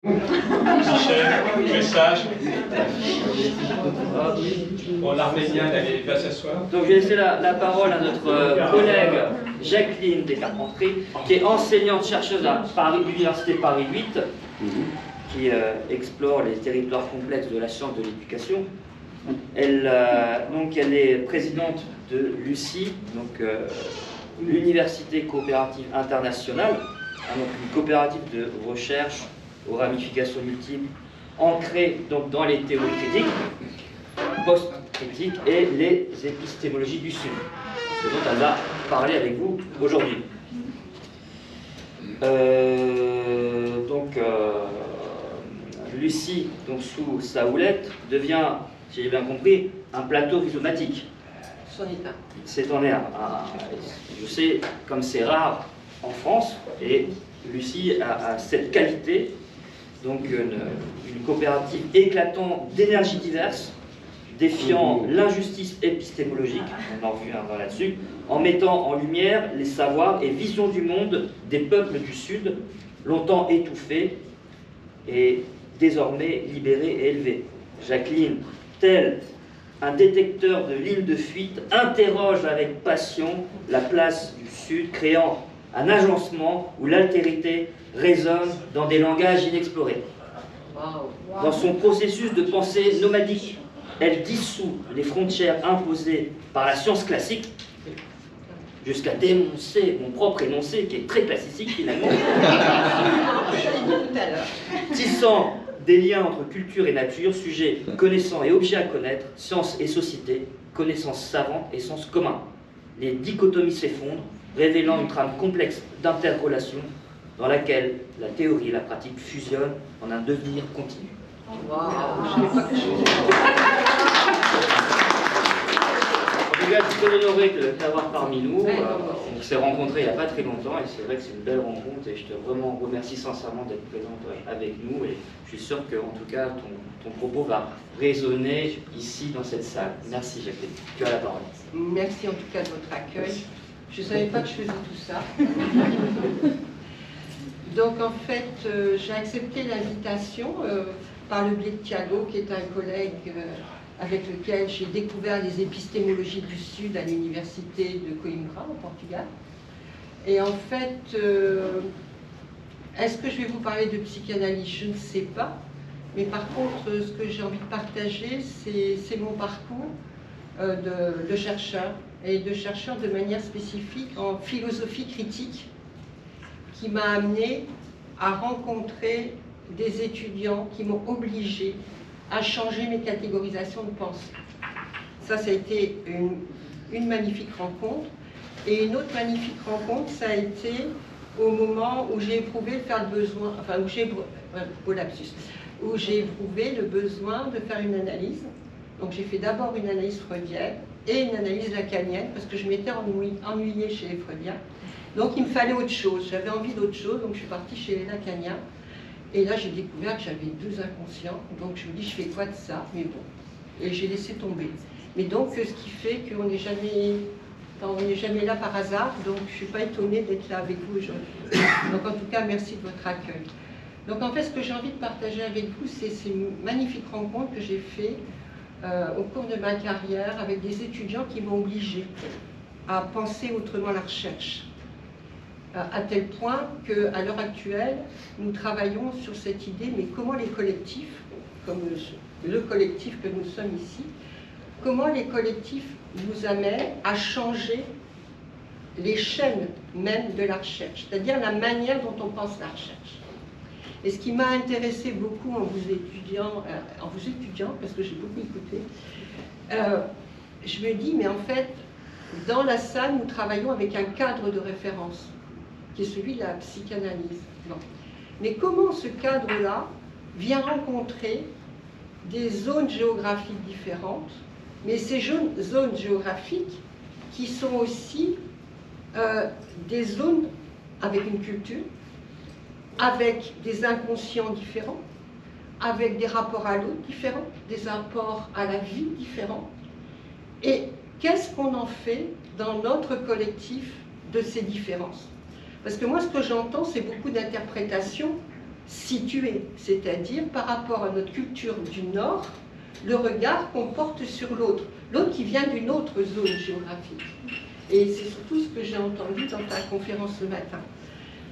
Michel, message. Bon, l'Arménien, il va s'asseoir. Donc je vais laisser la parole à notre collègue Jacqueline Descarpentries, qui est enseignante chercheuse à l'Université Paris 8, qui explore les territoires complexes de la science de l'éducation. Elle est présidente de l'UCI, donc l'Université coopérative internationale, donc une coopérative de recherche aux ramifications multiples, ancrée donc dans les théories critiques, post-critiques et les épistémologies du Sud, ce dont elle va parler avec vous aujourd'hui. Lucie, donc sous sa houlette, devient, si j'ai bien compris, un plateau rhizomatique. C'est en air. Je sais, comme c'est rare en France, et Lucie a cette qualité, donc une coopérative éclatante d'énergies diverses, défiant l'injustice épistémologique, on en reviendra là-dessus, en mettant en lumière les savoirs et visions du monde des peuples du Sud, longtemps étouffés et désormais libérés et élevés. Jacqueline, tel un détecteur de lignes de fuite, interroge avec passion la place du Sud, créant un agencement où l'altérité résonne dans des langages inexplorés. Dans son processus de pensée nomadique, elle dissout les frontières imposées par la science classique, jusqu'à dénoncer mon propre énoncé, qui est très classique finalement, tissant des liens entre culture et nature, sujet connaissant et objet à connaître, science et société, connaissance savante et sens commun. Les dichotomies s'effondrent, révélant une trame complexe d'interrelation dans laquelle la théorie et la pratique fusionnent en un devenir continu. En tout cas, je suis très honoré de t'avoir parmi nous. On s'est rencontrés il n'y a pas très longtemps et c'est vrai que c'est une belle rencontre et je te vraiment remercie sincèrement d'être présente avec nous et je suis sûr que en tout cas ton propos va résonner ici dans cette salle. Merci Jacqueline. Tu as la parole. Merci en tout cas de votre accueil. Je ne savais pas que je faisais tout ça. Donc en fait, j'ai accepté l'invitation par le biais de Thiago, qui est un collègue avec lequel j'ai découvert les épistémologies du Sud à l'université de Coimbra, au Portugal. Et en fait, est-ce que je vais vous parler de psychanalyse? Je ne sais pas. Mais par contre, ce que j'ai envie de partager, c'est mon parcours de chercheur, et de chercheur de manière spécifique en philosophie critique, qui m'a amené à rencontrer des étudiants qui m'ont obligé à changer mes catégorisations de pensée. Ça a été une magnifique rencontre. Et une autre magnifique rencontre, ça a été au moment où j'ai éprouvé où j'ai éprouvé le besoin de faire une analyse. Donc j'ai fait d'abord une analyse freudienne et une analyse lacanienne, parce que je m'étais ennuyée chez les freudiens. Donc il me fallait autre chose, j'avais envie d'autre chose, donc je suis partie chez les lacaniens. Et là j'ai découvert que j'avais deux inconscients, donc je me dis je fais quoi de ça? Mais bon, et j'ai laissé tomber. Mais donc ce qui fait qu'on n'est jamais là par hasard, donc je ne suis pas étonnée d'être là avec vous aujourd'hui. Donc en tout cas, merci de votre accueil. Donc en fait, ce que j'ai envie de partager avec vous, c'est ces magnifiques rencontres que j'ai faites au cours de ma carrière avec des étudiants qui m'ont obligée à penser autrement la recherche. À tel point qu'à l'heure actuelle, nous travaillons sur cette idée, mais comment les collectifs, comme le collectif que nous sommes ici, comment les collectifs nous amènent à changer les chaînes même de la recherche, c'est-à-dire la manière dont on pense la recherche. Et ce qui m'a intéressé beaucoup en vous étudiant, parce que j'ai beaucoup écouté, je me dis, mais en fait, dans la salle, nous travaillons avec un cadre de référence, qui est celui de la psychanalyse. Non. Mais comment ce cadre-là vient rencontrer des zones géographiques différentes, mais ces zones géographiques qui sont aussi des zones avec une culture, avec des inconscients différents, avec des rapports à l'autre différents, des rapports à la vie différents. Et qu'est-ce qu'on en fait dans notre collectif de ces différences? Parce que moi, ce que j'entends, c'est beaucoup d'interprétations situé, c'est-à-dire par rapport à notre culture du Nord, le regard qu'on porte sur l'autre, l'autre qui vient d'une autre zone géographique. Et c'est surtout ce que j'ai entendu dans ta conférence ce matin.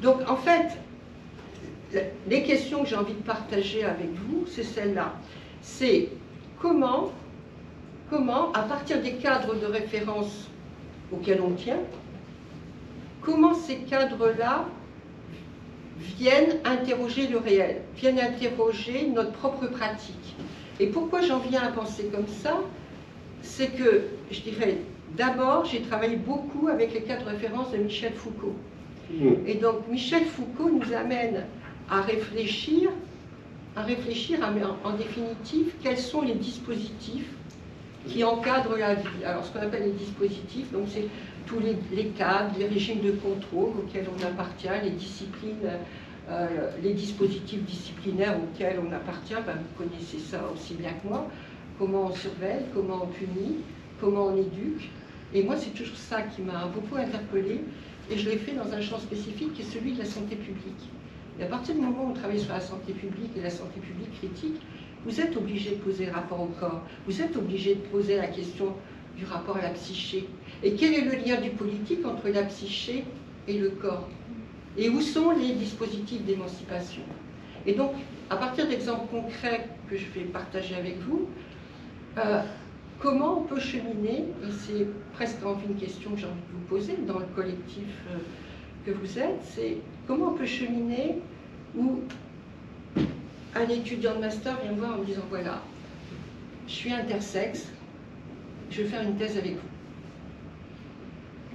Donc en fait, les questions que j'ai envie de partager avec vous, c'est celle-là. C'est comment, à partir des cadres de référence auxquels on tient, comment ces cadres-là viennent interroger le réel, viennent interroger notre propre pratique. Et pourquoi j'en viens à penser comme ça? C'est que, je dirais, d'abord, j'ai travaillé beaucoup avec les cadres de référence de Michel Foucault. Et donc, Michel Foucault nous amène à réfléchir en définitive, quels sont les dispositifs qui encadrent la vie. Alors, ce qu'on appelle les dispositifs, donc c'est tous les cadres, les régimes de contrôle auxquels on appartient, les disciplines, les dispositifs disciplinaires auxquels on appartient, ben, vous connaissez ça aussi bien que moi, comment on surveille, comment on punit, comment on éduque. Et moi, c'est toujours ça qui m'a beaucoup interpellée, et je l'ai fait dans un champ spécifique qui est celui de la santé publique. Et à partir du moment où on travaille sur la santé publique et la santé publique critique, vous êtes obligé de poser le rapport au corps, vous êtes obligé de poser la question du rapport à la psyché. Et quel est le lien du politique entre la psyché et le corps? Et où sont les dispositifs d'émancipation? Et donc, à partir d'exemples concrets que je vais partager avec vous, comment on peut cheminer, et c'est presque envie une question que j'ai envie de vous poser dans le collectif que vous êtes, c'est comment on peut cheminer où un étudiant de master vient me voir en me disant, voilà, je suis intersexe, je vais faire une thèse avec vous.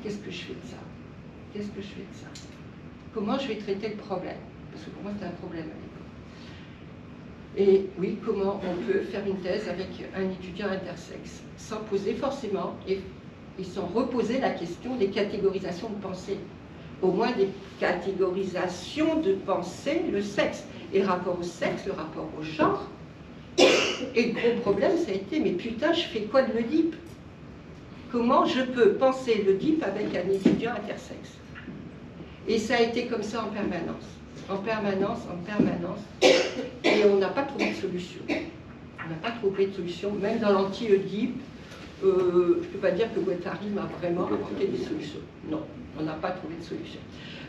Qu'est-ce que je fais de ça? Qu'est-ce que je fais de ça? Comment je vais traiter le problème? Parce que pour moi, c'était un problème à l'époque. Et oui, comment on peut faire une thèse avec un étudiant intersexe, sans poser forcément, et sans reposer la question des catégorisations de pensée. Au moins des catégorisations de pensée, le sexe. Et le rapport au sexe, le rapport au genre. Et le gros problème, ça a été, mais putain, je fais quoi de l'Oedipe? Comment je peux penser l'Oedipe avec un étudiant intersexe? Et ça a été comme ça en permanence. En permanence, en permanence. Et on n'a pas trouvé de solution. On n'a pas trouvé de solution, même dans l'anti-Oedipe. Je ne peux pas dire que Guattari m'a vraiment apporté des solutions. Non, on n'a pas trouvé de solution.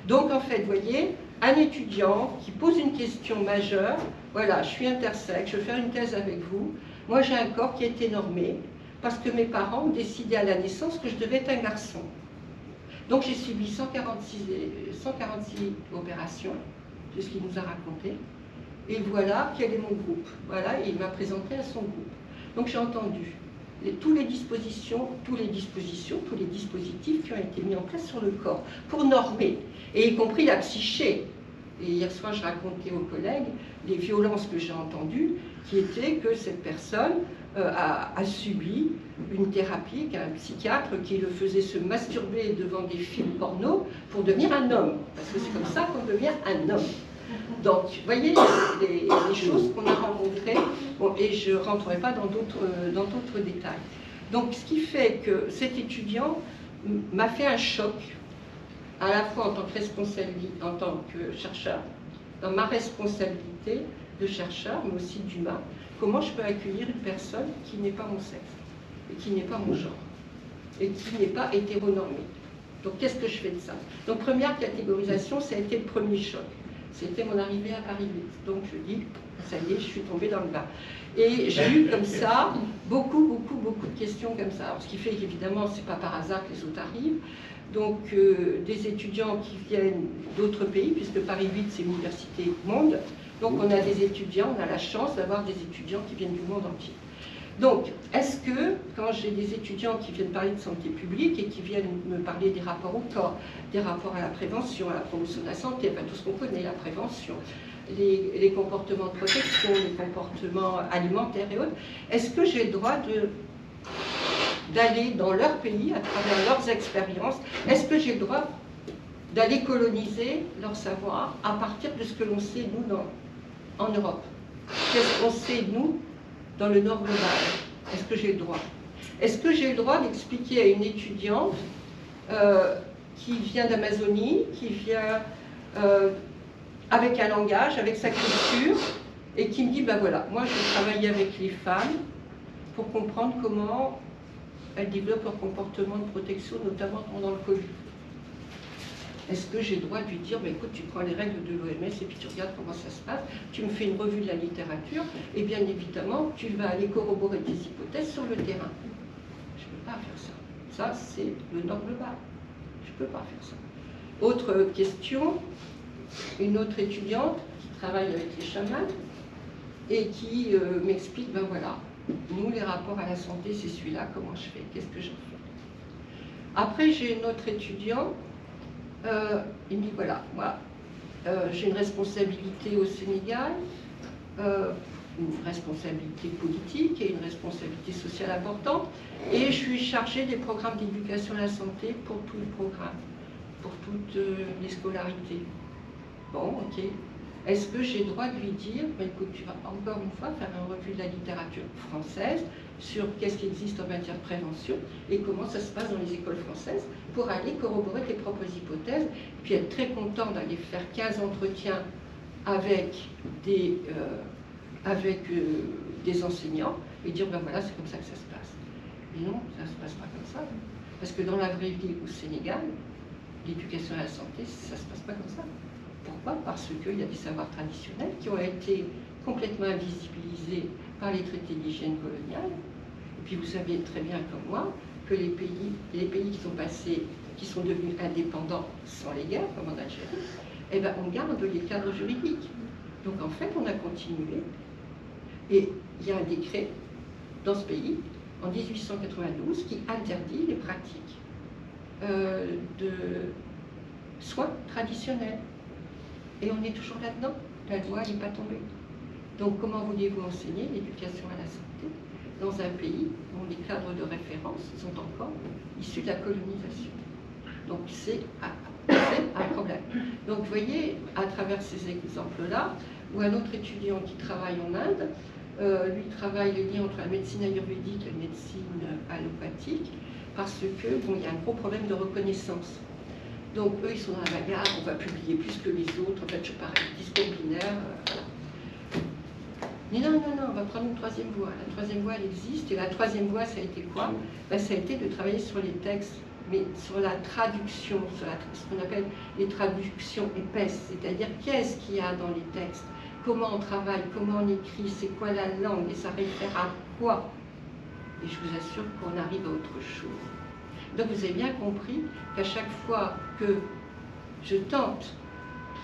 Donc en fait, vous voyez, un étudiant qui pose une question majeure, voilà, je suis intersexe, je veux faire une thèse avec vous, moi j'ai un corps qui a été normé, parce que mes parents ont décidé à la naissance que je devais être un garçon. Donc j'ai subi 146 opérations, c'est ce qu'il nous a raconté, et voilà quel est mon groupe. Voilà, et il m'a présenté à son groupe. Donc j'ai entendu tous les dispositifs qui ont été mis en place sur le corps pour normer, et y compris la psyché. Et hier soir, je racontais aux collègues les violences que j'ai entendues, qui étaient que cette personne a subi une thérapie qu'un psychiatre qui le faisait se masturber devant des films porno pour devenir un homme, parce que c'est comme ça qu'on devient un homme. Donc, vous voyez, les choses qu'on a rencontrées, bon, et je ne rentrerai pas dans d'autres détails. Donc, ce qui fait que cet étudiant m'a fait un choc, à la fois en tant que chercheur, dans ma responsabilité de chercheur, mais aussi d'humain, comment je peux accueillir une personne qui n'est pas mon sexe, et qui n'est pas mon genre, et qui n'est pas hétéronormée. Donc, qu'est-ce que je fais de ça? Donc, première catégorisation, ça a été le premier choc. C'était mon arrivée à Paris 8. Donc je dis, ça y est, je suis tombée dans le bas. Et j'ai eu comme ça beaucoup de questions comme ça. Alors, ce qui fait qu'évidemment, ce n'est pas par hasard que les autres arrivent. Donc des étudiants qui viennent d'autres pays, puisque Paris 8, c'est l'université monde. Donc on a des étudiants, on a la chance d'avoir des étudiants qui viennent du monde entier. Donc, est-ce que, quand j'ai des étudiants qui viennent parler de santé publique et qui viennent me parler des rapports au corps, des rapports à la prévention, à la promotion de la santé, enfin tout ce qu'on connaît, la prévention, les comportements de protection, les comportements alimentaires et autres, est-ce que j'ai le droit d'aller dans leur pays, à travers leurs expériences, est-ce que j'ai le droit d'aller coloniser leur savoir à partir de ce que l'on sait, nous, en Europe? Qu'est-ce qu'on sait, nous, dans le Nord global? Est-ce que j'ai le droit? Est-ce que j'ai le droit d'expliquer à une étudiante qui vient d'Amazonie, qui vient avec un langage, avec sa culture, et qui me dit, ben voilà, moi je travaille avec les femmes pour comprendre comment elles développent leur comportement de protection, notamment pendant le Covid. Est-ce que j'ai le droit de lui dire, ben écoute, tu prends les règles de l'OMS et puis tu regardes comment ça se passe, tu me fais une revue de la littérature, et bien évidemment, tu vas aller corroborer tes hypothèses sur le terrain. Je ne peux pas faire ça. Ça, c'est le nord global. Je ne peux pas faire ça. Autre question, une autre étudiante qui travaille avec les chamans et qui m'explique, ben voilà, nous, les rapports à la santé, c'est celui-là, comment je fais, qu'est-ce que j'en fais. Après, j'ai une autre étudiant, il me dit, voilà, moi, j'ai une responsabilité au Sénégal, une responsabilité politique et une responsabilité sociale importante, et je suis chargée des programmes d'éducation à la santé pour tout le programme, pour toutes les scolarités. Bon, ok. Est-ce que j'ai le droit de lui dire, bah, écoute, tu vas encore une fois faire une revue de la littérature française sur qu'est-ce qui existe en matière de prévention et comment ça se passe dans les écoles françaises pour aller corroborer tes propres hypothèses, puis être très content d'aller faire 15 entretiens avec des enseignants et dire, ben voilà, c'est comme ça que ça se passe. Mais non, ça ne se passe pas comme ça. Parce que dans la vraie vie au Sénégal, l'éducation à la santé, ça ne se passe pas comme ça. Pourquoi? Parce qu'il y a des savoirs traditionnels qui ont été complètement invisibilisés par les traités d'hygiène coloniale. Et puis vous savez très bien comme moi que les pays qui sont passés, qui sont devenus indépendants sans les guerres, comme en Algérie, eh ben, on garde les cadres juridiques. Donc en fait, on a continué. Et il y a un décret dans ce pays, en 1892, qui interdit les pratiques de soins traditionnels. Et on est toujours là-dedans. La loi n'est pas tombée. Donc comment voulez-vous enseigner l'éducation à la santé dans un pays dont les cadres de référence sont encore issus de la colonisation? Donc c'est un problème. Donc vous voyez, à travers ces exemples-là, ou un autre étudiant qui travaille en Inde, lui travaille les liens entre la médecine ayurvédique et la médecine allopathique, parce que bon, il y a un gros problème de reconnaissance. Donc eux, ils sont dans la bagarre, on va publier plus que les autres, en fait, je pareil, discours binaire, voilà. Mais non, on va prendre une troisième voie. La troisième voie, elle existe, et la troisième voie, ça a été quoi? Ben, ça a été de travailler sur les textes, mais sur la traduction, sur ce qu'on appelle les traductions épaisses, c'est-à-dire qu'est-ce qu'il y a dans les textes, comment on travaille, comment on écrit, c'est quoi la langue, et ça réfère à quoi? Et je vous assure qu'on arrive à autre chose. Donc vous avez bien compris qu'à chaque fois que je tente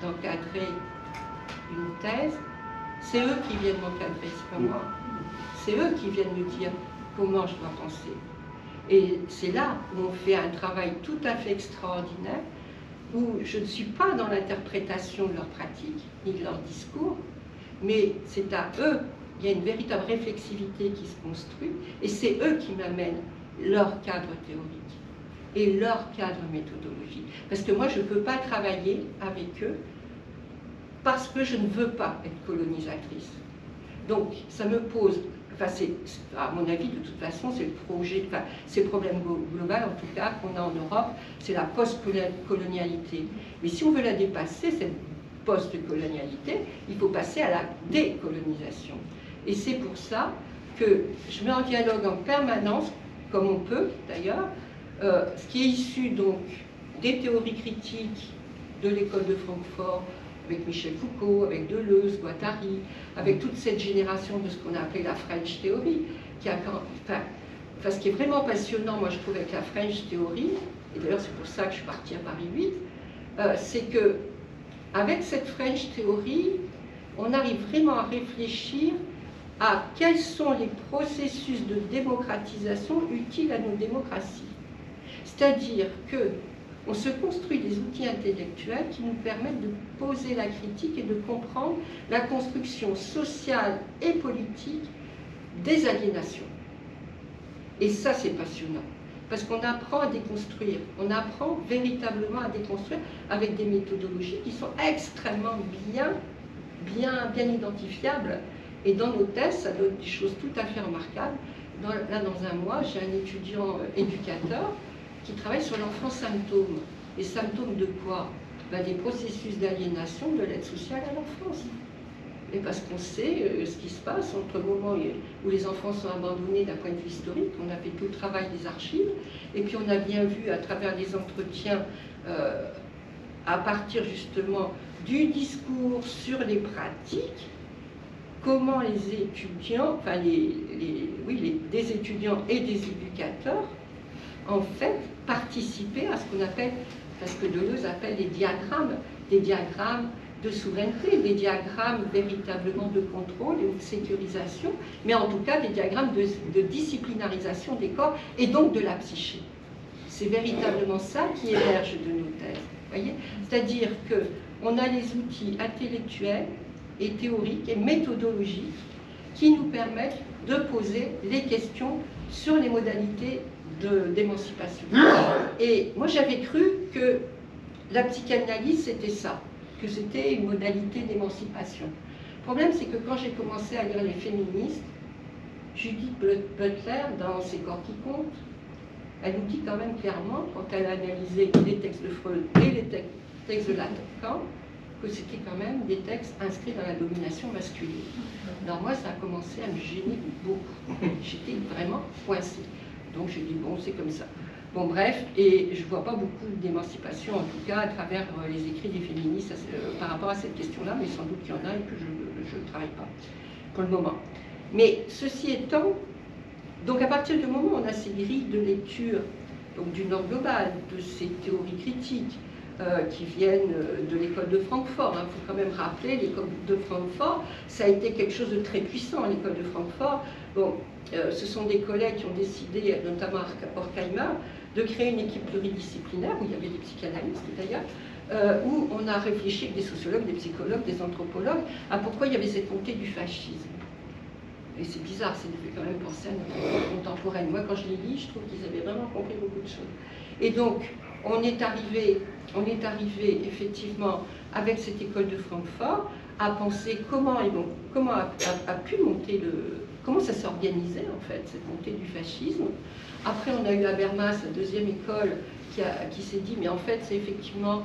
d'encadrer une thèse, c'est eux qui viennent m'encadrer, c'est pas moi. C'est eux qui viennent me dire comment je dois penser. Et c'est là où on fait un travail tout à fait extraordinaire, où je ne suis pas dans l'interprétation de leurs pratiques, ni de leur discours, mais c'est à eux, il y a une véritable réflexivité qui se construit, et c'est eux qui m'amènent leur cadre théorique et leur cadre méthodologique. Parce que moi, je ne peux pas travailler avec eux parce que je ne veux pas être colonisatrice. Donc, ça me pose, enfin, à mon avis, de toute façon, c'est le projet, enfin, c'est le problème global, en tout cas, qu'on a en Europe, c'est la post-colonialité. Mais si on veut la dépasser, cette post-colonialité, il faut passer à la décolonisation. Et c'est pour ça que je mets en dialogue en permanence, comme on peut d'ailleurs, ce qui est issu donc des théories critiques de l'école de Francfort, avec Michel Foucault, avec Deleuze, Guattari, avec toute cette génération de ce qu'on a appelé la French Theory, qui a, enfin, ce qui est vraiment passionnant, moi je trouve, avec la French Theory, et d'ailleurs c'est pour ça que je suis partie à Paris 8, c'est que avec cette French Theory, on arrive vraiment à réfléchir à quels sont les processus de démocratisation utiles à nos démocraties. C'est-à-dire qu'on se construit des outils intellectuels qui nous permettent de poser la critique et de comprendre la construction sociale et politique des aliénations. Et ça, c'est passionnant, parce qu'on apprend à déconstruire, on apprend véritablement à déconstruire avec des méthodologies qui sont extrêmement bien identifiables. Et dans nos tests, ça donne des choses tout à fait remarquables. Là, dans un mois, j'ai un étudiant éducateur qui travaille sur l'enfant symptôme. Les symptômes de quoi? des processus d'aliénation de l'aide sociale à l'enfance. Et parce qu'on sait ce qui se passe entre le moment où les enfants sont abandonnés d'un point de vue historique, on a fait tout le travail des archives, et puis on a bien vu à travers les entretiens, à partir justement du discours sur les pratiques, comment les étudiants, enfin des étudiants et des éducateurs, en fait, participaient à ce qu'on appelle, parce que Deleuze appelle des diagrammes de souveraineté, des diagrammes véritablement de contrôle et de sécurisation, mais en tout cas des diagrammes de disciplinarisation des corps et donc de la psyché. C'est véritablement ça qui émerge de nos thèses. Voyez, c'est-à-dire qu'on a les outils intellectuels et théoriques et méthodologiques qui nous permettent de poser les questions sur les modalités d'émancipation. Et moi j'avais cru que la psychanalyse c'était ça, que c'était une modalité d'émancipation. Le problème c'est que quand j'ai commencé à lire les féministes, Judith Butler dans Ses corps qui comptent, elle nous dit quand même clairement, quand elle a analysé les textes de Freud et les textes de Lacan, que c'était quand même des textes inscrits dans la domination masculine. Alors moi, ça a commencé à me gêner beaucoup. J'étais vraiment coincée. Donc j'ai dit, bon, c'est comme ça. Bon, bref, et je ne vois pas beaucoup d'émancipation, en tout cas, à travers les écrits des féministes par rapport à cette question-là, mais sans doute qu'il y en a et que je ne travaille pas pour le moment. Mais ceci étant, donc à partir du moment où on a ces grilles de lecture, donc du Nord global, de ces théories critiques, qui viennent de l'école de Francfort. Il faut quand même rappeler, l'école de Francfort, ça a été quelque chose de très puissant, l'école de Francfort. Bon, ce sont des collègues qui ont décidé, notamment Horkheimer, de créer une équipe pluridisciplinaire, où il y avait des psychanalystes d'ailleurs, où on a réfléchi avec des sociologues, des psychologues, des anthropologues, à pourquoi il y avait cette montée du fascisme. Et c'est bizarre, ça nous fait quand même penser à notre contemporaine. Moi, quand je les lis, je trouve qu'ils avaient vraiment compris beaucoup de choses. Et donc, on est arrivé effectivement avec cette école de Francfort à penser comment a pu monter comment ça s'organisait en fait cette montée du fascisme. Après on a eu Habermas, la deuxième école, qui s'est dit mais en fait c'est effectivement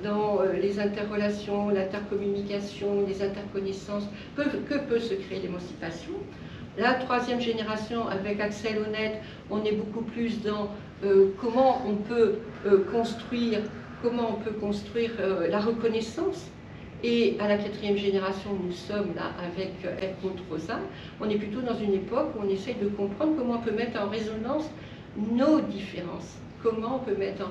dans les interrelations, l'intercommunication, les interconnaissances que peut se créer l'émancipation. La troisième génération, avec Axel Honneth, on est beaucoup plus dans comment on peut construire la reconnaissance. Et à la quatrième génération, nous sommes là avec Edmond Rosa, on est plutôt dans une époque où on essaye de comprendre comment on peut mettre en résonance nos différences, comment on peut mettre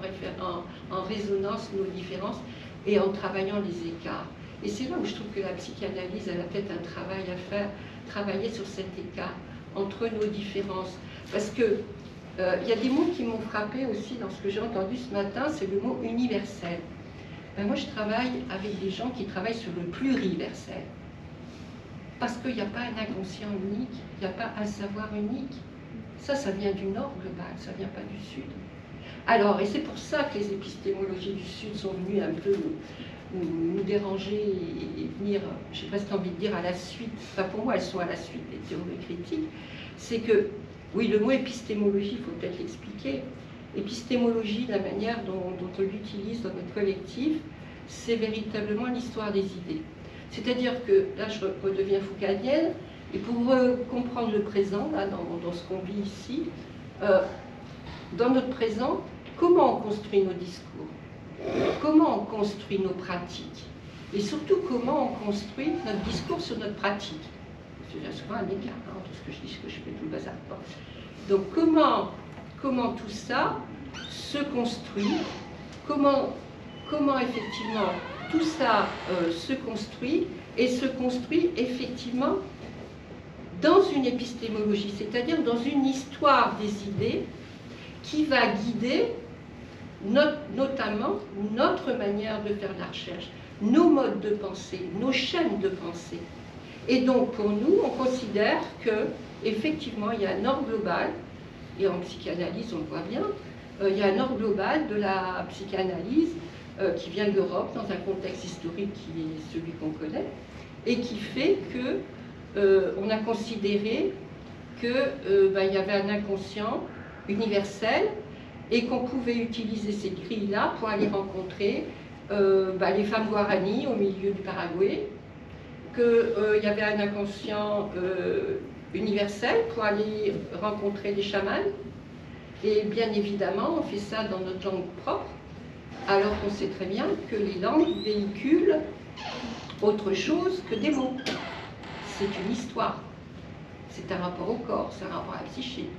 en résonance nos différences et en travaillant les écarts. Et c'est là où je trouve que la psychanalyse, elle a peut-être un travail à faire, travailler sur cet écart entre nos différences. Parce que il y a des mots qui m'ont frappé aussi dans ce que j'ai entendu ce matin, c'est le mot universel. Ben moi, je travaille avec des gens qui travaillent sur le pluriversel. Parce qu'il n'y a pas un inconscient unique, il n'y a pas un savoir unique. Ça vient du Nord global, ça ne vient pas du Sud. Alors, et c'est pour ça que les épistémologies du Sud sont venues un peu nous déranger et venir, j'ai presque envie de dire, à la suite. Enfin, pour moi, elles sont à la suite des théories critiques. C'est que, oui, le mot épistémologie, il faut peut-être l'expliquer. Épistémologie, la manière dont on l'utilise dans notre collectif, c'est véritablement l'histoire des idées. C'est-à-dire que, là je redeviens foucaldienne, et pour comprendre le présent, là, dans ce qu'on vit ici, dans notre présent, comment on construit nos discours, comment on construit nos pratiques, et surtout comment on construit notre discours sur notre pratique. Il y a souvent un écart entre ce que je dis, ce que je fais, tout le bazar. Donc comment tout ça se construit, comment effectivement tout ça se construit, et se construit effectivement dans une épistémologie, c'est-à-dire dans une histoire des idées qui va guider notamment notre manière de faire de la recherche, nos modes de pensée, nos chaînes de pensée. Et donc pour nous, on considère que effectivement il y a un ordre global. Et en psychanalyse, on le voit bien, il y a un ordre global de la psychanalyse qui vient de l'Europe dans un contexte historique qui est celui qu'on connaît, et qui fait que on a considéré qu'il y avait un inconscient universel et qu'on pouvait utiliser ces grilles-là pour aller rencontrer les femmes guarani au milieu du Paraguay, qu'il y avait un inconscient universel pour aller rencontrer les chamans. Et bien évidemment, on fait ça dans notre langue propre, alors qu'on sait très bien que les langues véhiculent autre chose que des mots. C'est une histoire, c'est un rapport au corps, c'est un rapport à la psyché,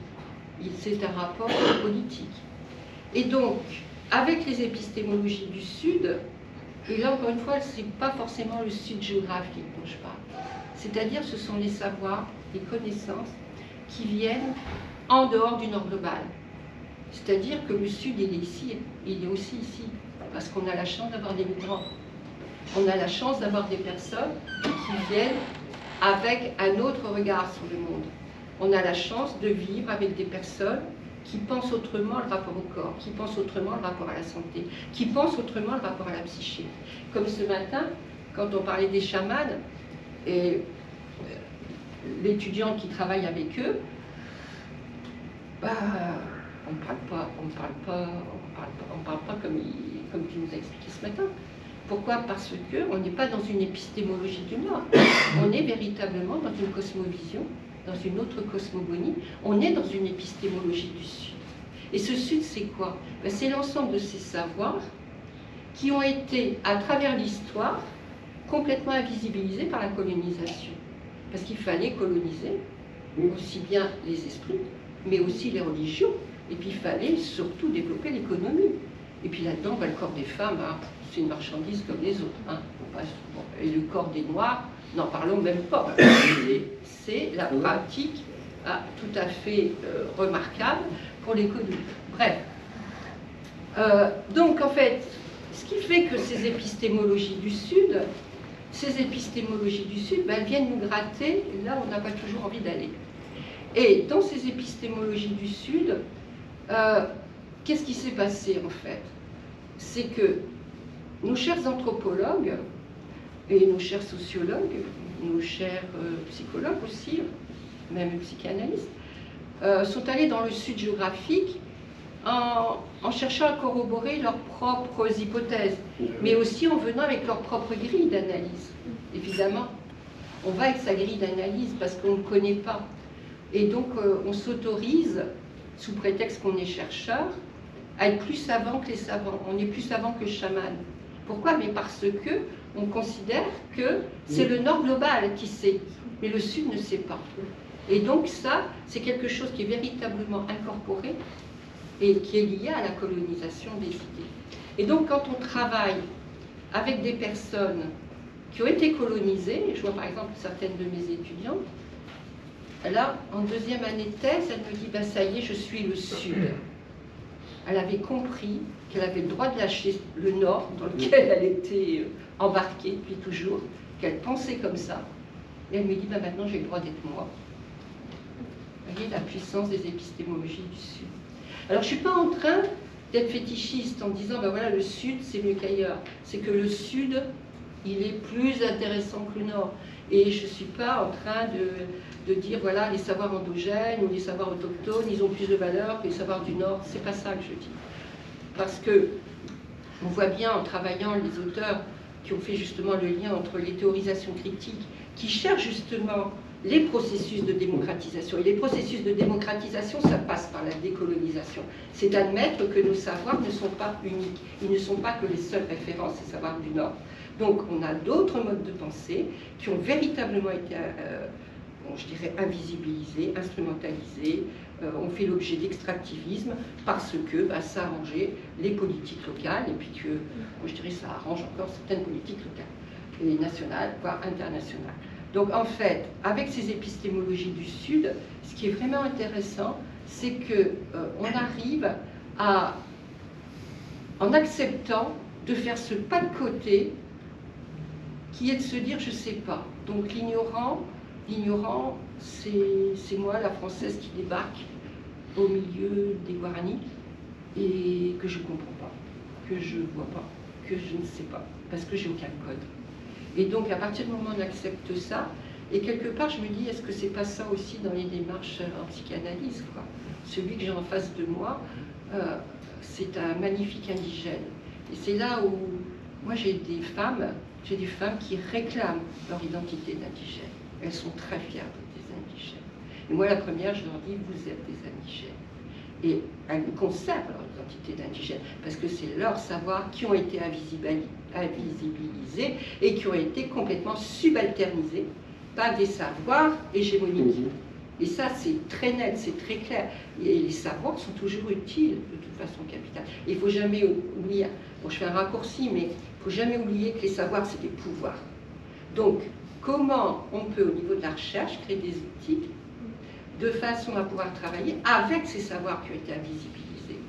c'est un rapport politique. Et donc, avec les épistémologies du Sud, et là encore une fois, ce n'est pas forcément le Sud géographique dont je parle, c'est-à-dire ce sont les savoirs, les connaissances qui viennent en dehors du Nord global. C'est-à-dire que le Sud, il est ici, il est aussi ici, parce qu'on a la chance d'avoir des migrants. On a la chance d'avoir des personnes qui viennent avec un autre regard sur le monde. On a la chance de vivre avec des personnes qui pensent autrement le rapport au corps, qui pensent autrement le rapport à la santé, qui pensent autrement le rapport à la psyché. Comme ce matin, quand on parlait des chamans, et l'étudiant qui travaille avec eux, on ne parle pas comme tu nous as expliqué ce matin. Pourquoi? Parce qu'on n'est pas dans une épistémologie du Nord. On est véritablement dans une cosmovision, dans une autre cosmogonie. On est dans une épistémologie du Sud. Et ce Sud, c'est quoi? C'est l'ensemble de ces savoirs qui ont été, à travers l'histoire, complètement invisibilisés par la colonisation. Parce qu'il fallait coloniser aussi bien les esprits, mais aussi les religions. Et puis il fallait surtout développer l'économie. Et puis là-dedans, le corps des femmes, c'est une marchandise comme les autres. Et le corps des Noirs, n'en parlons même pas. C'est la pratique tout à fait remarquable pour l'économie. Bref. Donc en fait, ce qui fait que ces épistémologies du Sud, elles viennent nous gratter là où on n'a pas toujours envie d'aller. Et dans ces épistémologies du Sud, qu'est-ce qui s'est passé en fait? C'est que nos chers anthropologues et nos chers sociologues, nos chers psychologues aussi, même psychanalystes, sont allés dans le Sud géographique en cherchant à corroborer leurs propres hypothèses, mais aussi en venant avec leur propre grille d'analyse. Évidemment, on va avec sa grille d'analyse parce qu'on ne connaît pas. Et donc, on s'autorise, sous prétexte qu'on est chercheur, à être plus savant que les savants. On est plus savant que le chaman. Pourquoi? Mais parce que on considère que c'est le Nord global qui sait, mais le Sud ne sait pas. Et donc ça, c'est quelque chose qui est véritablement incorporé et qui est lié à la colonisation des idées. Et donc, quand on travaille avec des personnes qui ont été colonisées, je vois par exemple certaines de mes étudiantes, là, en deuxième année de thèse, elle me dit, ça y est, je suis le Sud. Elle avait compris qu'elle avait le droit de lâcher le Nord, dans lequel elle était embarquée depuis toujours, qu'elle pensait comme ça. Et elle me dit, maintenant j'ai le droit d'être moi. Vous voyez la puissance des épistémologies du Sud. Alors je ne suis pas en train d'être fétichiste en disant, voilà, le Sud c'est mieux qu'ailleurs. C'est que le Sud, il est plus intéressant que le Nord. Et je ne suis pas en train de dire, voilà, les savoirs endogènes ou les savoirs autochtones, ils ont plus de valeur que les savoirs du Nord. C'est pas ça que je dis. Parce que on voit bien en travaillant les auteurs qui ont fait justement le lien entre les théorisations critiques, qui cherchent justement les processus de démocratisation. Et les processus de démocratisation, ça passe par la décolonisation. C'est d'admettre que nos savoirs ne sont pas uniques. Ils ne sont pas que les seules références, ces savoirs du Nord. Donc on a d'autres modes de pensée qui ont véritablement été, je dirais, invisibilisés, instrumentalisés, ont fait l'objet d'extractivisme parce que ça arrangeait les politiques locales et puis que, je dirais, ça arrange encore certaines politiques locales, et nationales, voire internationales. Donc en fait, avec ces épistémologies du Sud, ce qui est vraiment intéressant, c'est qu'on arrive à, en acceptant de faire ce pas de côté qui est de se dire je ne sais pas. Donc l'ignorant, c'est moi, la Française qui débarque au milieu des Guaranis et que je ne comprends pas, que je ne vois pas, que je ne sais pas, parce que j'ai aucun code. Et donc à partir du moment où on accepte ça, et quelque part je me dis, est-ce que c'est pas ça aussi dans les démarches en psychanalyse, quoi? Celui que j'ai en face de moi, c'est un magnifique indigène. Et c'est là où Moi, j'ai des femmes qui réclament leur identité d'indigène. Elles sont très fières d'être des indigènes. Et moi, la première, je leur dis, vous êtes des indigènes. Et elles conservent leur identité d'indigène, parce que c'est leurs savoirs qui ont été invisibilisés et qui ont été complètement subalternisés par des savoirs hégémoniques. Et ça, c'est très net, c'est très clair. Et les savoirs sont toujours utiles, de toute façon, capital. Il ne faut jamais oublier, bon, je fais un raccourci, mais il ne faut jamais oublier que les savoirs, c'est des pouvoirs. Donc, comment on peut, au niveau de la recherche, créer des outils de façon à pouvoir travailler avec ces savoirs qui ont été invisibilisés.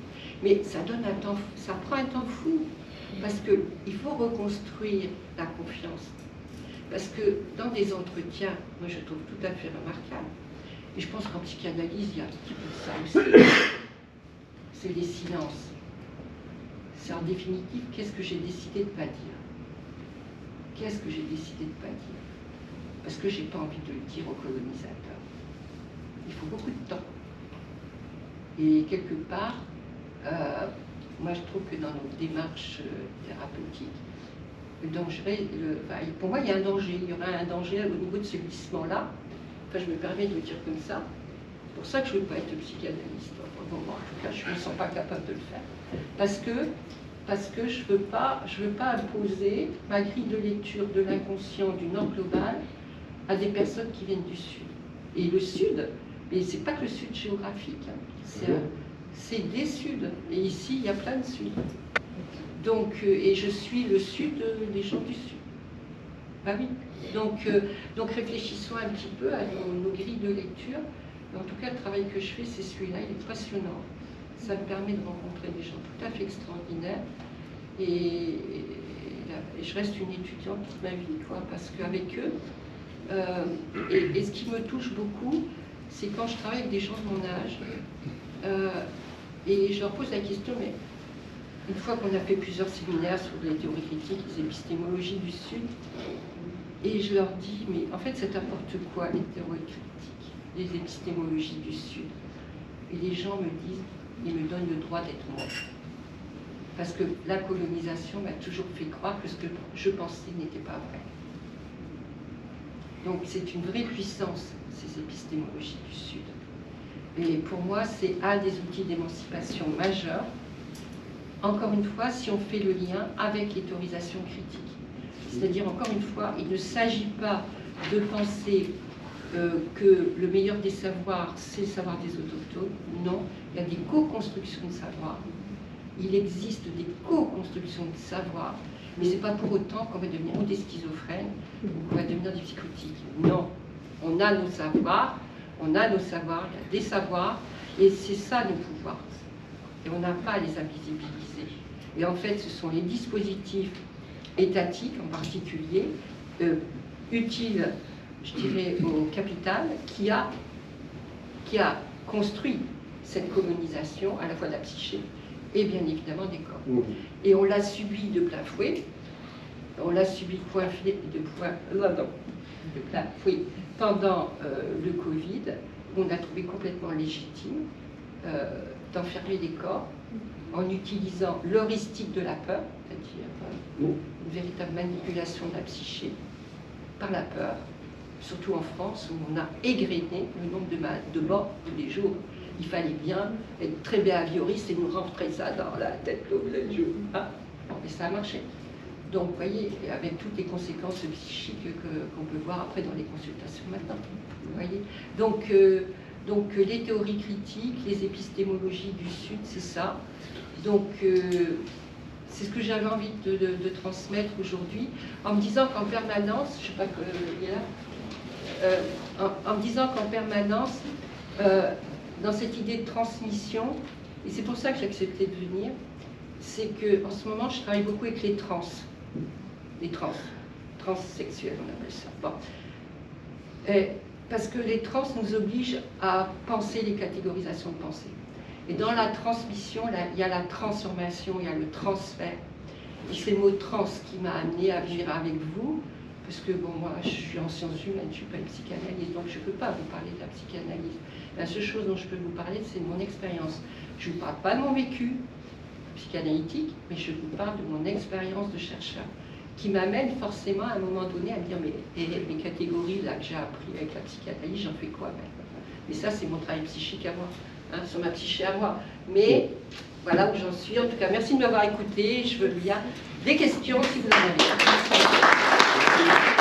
Mais ça donne un temps, ça prend un temps fou, parce qu'il faut reconstruire la confiance. Parce que dans des entretiens, moi je trouve tout à fait remarquable, et je pense qu'en psychanalyse, il y a un petit peu de ça aussi, c'est les silences. C'est en définitive, qu'est-ce que j'ai décidé de ne pas dire? Qu'est-ce que j'ai décidé de ne pas dire? Parce que je n'ai pas envie de le dire aux colonisateurs. Il faut beaucoup de temps. Et quelque part, moi je trouve que dans nos démarches thérapeutiques, pour moi il y a un danger, il y aura un danger au niveau de ce glissement-là. Enfin, je me permets de le dire comme ça. C'est pour ça que je ne veux pas être psychanalyste. Pour le moment, en tout cas, je ne me sens pas capable de le faire. Parce que je ne veux pas imposer ma grille de lecture de l'inconscient du Nord global à des personnes qui viennent du Sud. Et le Sud, mais c'est pas que le Sud géographique, hein. C'est des Suds. Et ici, il y a plein de Suds. Donc, et je suis le Sud des gens du Sud. Bah oui. Donc réfléchissons un petit peu à nos grilles de lecture. En tout cas, le travail que je fais, c'est celui-là. Il est passionnant. Ça me permet de rencontrer des gens tout à fait extraordinaires. Et je reste une étudiante toute ma vie, quoi, parce qu'avec eux, et ce qui me touche beaucoup, c'est quand je travaille avec des gens de mon âge, et je leur pose la question, mais une fois qu'on a fait plusieurs séminaires sur les théories critiques, les épistémologies du Sud, et je leur dis, mais en fait, ça t'apporte quoi, les théories critiques, les épistémologies du Sud? Et les gens me disent, ils me donnent le droit d'être moi. Parce que la colonisation m'a toujours fait croire que ce que je pensais n'était pas vrai. Donc c'est une vraie puissance, ces épistémologies du Sud. Et pour moi, c'est un des outils d'émancipation majeurs. Encore une fois, si on fait le lien avec les théorisations critiques. C'est-à-dire, encore une fois, il ne s'agit pas de penser que le meilleur des savoirs, c'est le savoir des autochtones. Non, il y a des co-constructions de savoir. Il existe des co-constructions de savoir, mais ce n'est pas pour autant qu'on va devenir ou des schizophrènes ou qu'on va devenir des psychotiques. Non, on a nos savoirs, il y a des savoirs, et c'est ça nos pouvoirs. Et on n'a pas à les invisibiliser. Et en fait, ce sont les dispositifs étatiques en particulier, utiles, je dirais, au capital, qui a construit cette colonisation, à la fois de la psyché et bien évidemment des corps. Et on l'a subi de plein fouet, on l'a subi de plein fouet pendant le Covid, où on a trouvé complètement légitime d'enfermer les corps en utilisant l'heuristique de la peur, c'est-à-dire une véritable manipulation de la psyché par la peur, surtout en France où on a égrené le nombre de morts tous les jours. Il fallait bien être très behavioriste et nous rentrer ça dans la tête comme les yeux. Hein, et ça a marché. Donc, vous voyez, avec toutes les conséquences psychiques qu'on peut voir après dans les consultations maintenant. Vous voyez. Donc, les théories critiques, les épistémologies du Sud, c'est ça. Donc, c'est ce que j'avais envie de transmettre aujourd'hui, en me disant qu'en permanence, je ne sais pas qu'il est là, en me disant qu'en permanence, dans cette idée de transmission, et c'est pour ça que j'ai accepté de venir, c'est qu'en ce moment, je travaille beaucoup avec les transsexuels, on appelle ça. Bon. Parce que les trans nous obligent à penser les catégorisations de pensée. Et dans la transmission, il y a la transformation, il y a le transfert. Et c'est le mot trans qui m'a amené à venir avec vous, parce que bon, moi, je suis en sciences humaines, je ne suis pas une psychanalyste, donc je ne peux pas vous parler de la psychanalyse. La seule chose dont je peux vous parler, c'est de mon expérience. Je ne vous parle pas de mon vécu, psychanalytique, mais je vous parle de mon expérience de chercheur, qui m'amène forcément à un moment donné à me dire, mais les catégories là que j'ai appris avec la psychanalyse, j'en fais quoi maintenant? Et ça, c'est mon travail psychique à moi, hein, sur ma psyché à moi. Mais voilà où j'en suis. En tout cas, merci de m'avoir écouté. Je veux bien des questions si vous en avez. Merci.